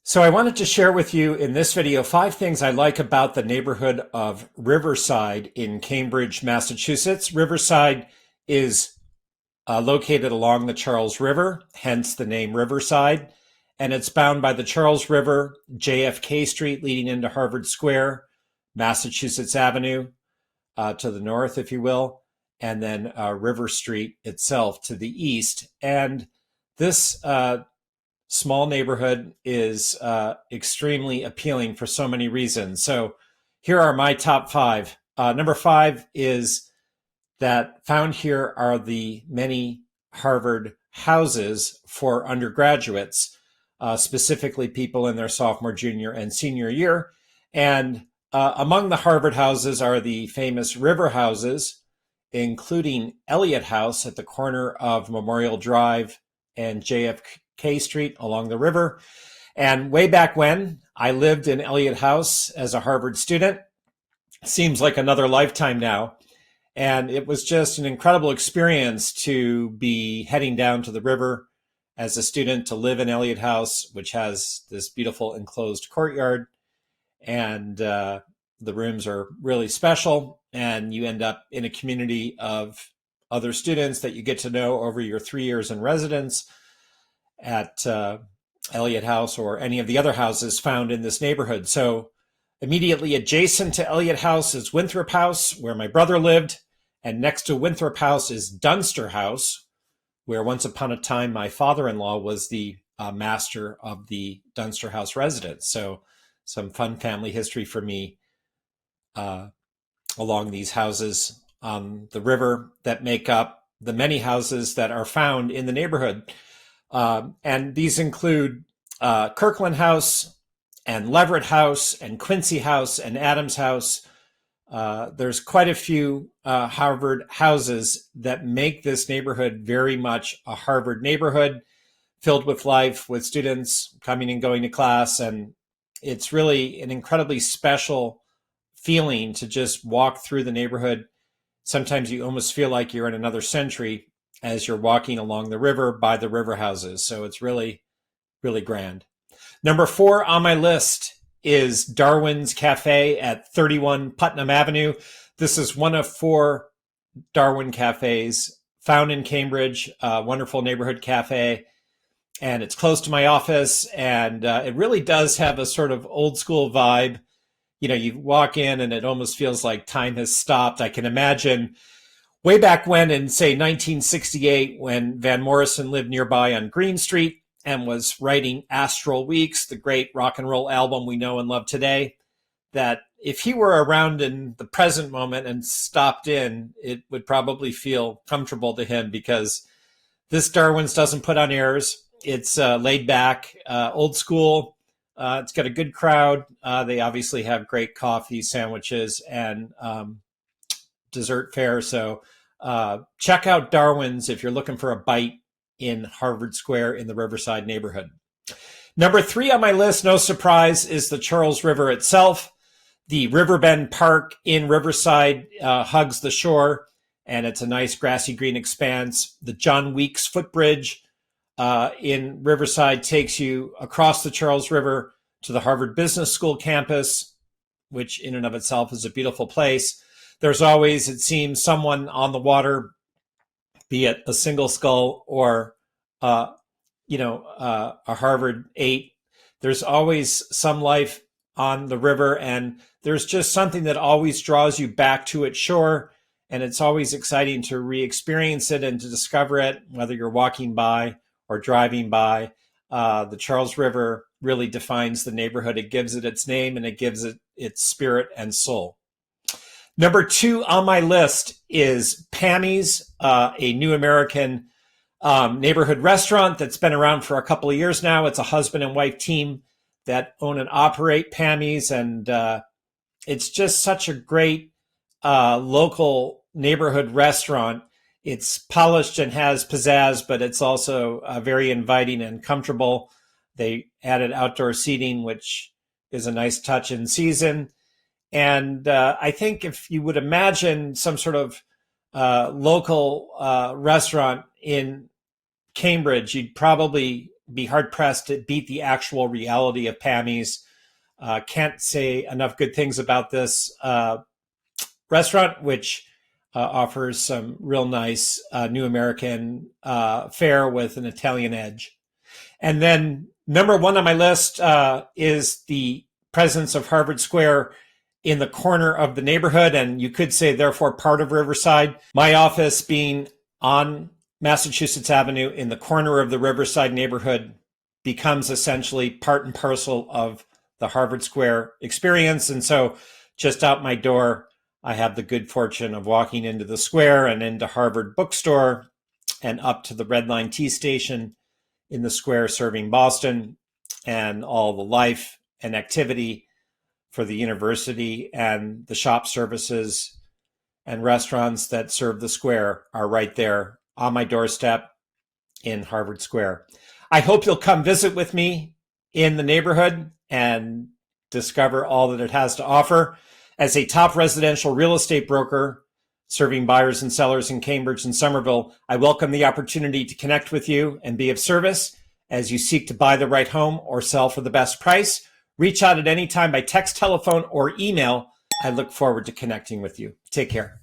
So I wanted to share with you in this video 5 things I like about the neighborhood of Riverside in Cambridge, Massachusetts. Riverside is located along the Charles River, hence the name Riverside, and it's bound by the Charles River, JFK Street leading into Harvard Square, Massachusetts Avenue to the north, if you will, and then River Street itself to the east. And this small neighborhood is extremely appealing for so many reasons. So here are my top 5. Number 5 is that found here are the many Harvard houses for undergraduates, specifically people in their sophomore, junior, and senior year. And among the Harvard houses are the famous river houses, including Eliot House at the corner of Memorial Drive and JFK Street along the river. And way back when, I lived in Eliot House as a Harvard student. Seems like another lifetime now. And it was just an incredible experience to be heading down to the river as a student, to live in Eliot House, which has this beautiful enclosed courtyard. And the rooms are really special. And you end up in a community of other students that you get to know over your 3 years in residence at Eliot House or any of the other houses found in this neighborhood. So immediately adjacent to Eliot House is Winthrop House, where my brother lived. And next to Winthrop House is Dunster House, where once upon a time my father-in-law was the master of the Dunster House residence. So some fun family history for me along these houses on the river that make up the many houses that are found in the neighborhood. And these include Kirkland House and Leverett House and Quincy House and Adams House. There's quite a few Harvard houses that make this neighborhood very much a Harvard neighborhood, filled with life, with students coming and going to class. And it's really an incredibly special feeling to just walk through the neighborhood. Sometimes you almost feel like you're in another century as you're walking along the river by the river houses. So it's really, really grand. Number 4 on my list is Darwin's Cafe at 31 Putnam Avenue. This is one of 4 Darwin cafes found in Cambridge, a wonderful neighborhood cafe. And it's close to my office. And it really does have a sort of old school vibe. You know, you walk in and it almost feels like time has stopped. I can imagine way back when in, say, 1968, when Van Morrison lived nearby on Green Street and was writing Astral Weeks, the great rock and roll album we know and love today, that if he were around in the present moment and stopped in, it would probably feel comfortable to him, because this Darwin's doesn't put on airs. It's laid back, old school. It's got a good crowd. They obviously have great coffee, sandwiches, and dessert fare. So check out Darwin's if you're looking for a bite in Harvard Square in the Riverside neighborhood. Number 3 on my list, no surprise, is the Charles River itself. The Riverbend Park in Riverside hugs the shore, and it's a nice grassy green expanse. The John Weeks footbridge in Riverside takes you across the Charles River to the Harvard Business School campus, which in and of itself is a beautiful place. There's always, it seems, someone on the water, be it a single scull or, a Harvard 8. There's always some life on the river, and there's just something that always draws you back to its shore. And it's always exciting to re-experience it and to discover it, whether you're walking by or driving by. The Charles River really defines the neighborhood. It gives it its name, and it gives it its spirit and soul. Number 2 on my list is Pammy's, a new American neighborhood restaurant that's been around for a couple of years now. It's a husband and wife team that own and operate Pammy's, and it's just such a great local neighborhood restaurant. It's polished and has pizzazz, but it's also very inviting and comfortable. They added outdoor seating, which is a nice touch in season. And I think if you would imagine some sort of local restaurant in Cambridge, you'd probably be hard pressed to beat the actual reality of Pammy's. Can't say enough good things about this restaurant, which offers some real nice new American fare with an Italian edge. And then number one on my list is the presence of Harvard Square in the corner of the neighborhood, and you could say therefore part of Riverside. My office being on Massachusetts Avenue in the corner of the Riverside neighborhood becomes essentially part and parcel of the Harvard Square experience. And so just out my door, I have the good fortune of walking into the square and into Harvard Bookstore and up to the Red Line T station in the square serving Boston, and all the life and activity for the university and the shop services and restaurants that serve the square are right there on my doorstep in Harvard Square. I hope you'll come visit with me in the neighborhood and discover all that it has to offer. As a top residential real estate broker serving buyers and sellers in Cambridge and Somerville, I welcome the opportunity to connect with you and be of service as you seek to buy the right home or sell for the best price. Reach out at any time by text, telephone, or email. I look forward to connecting with you. Take care.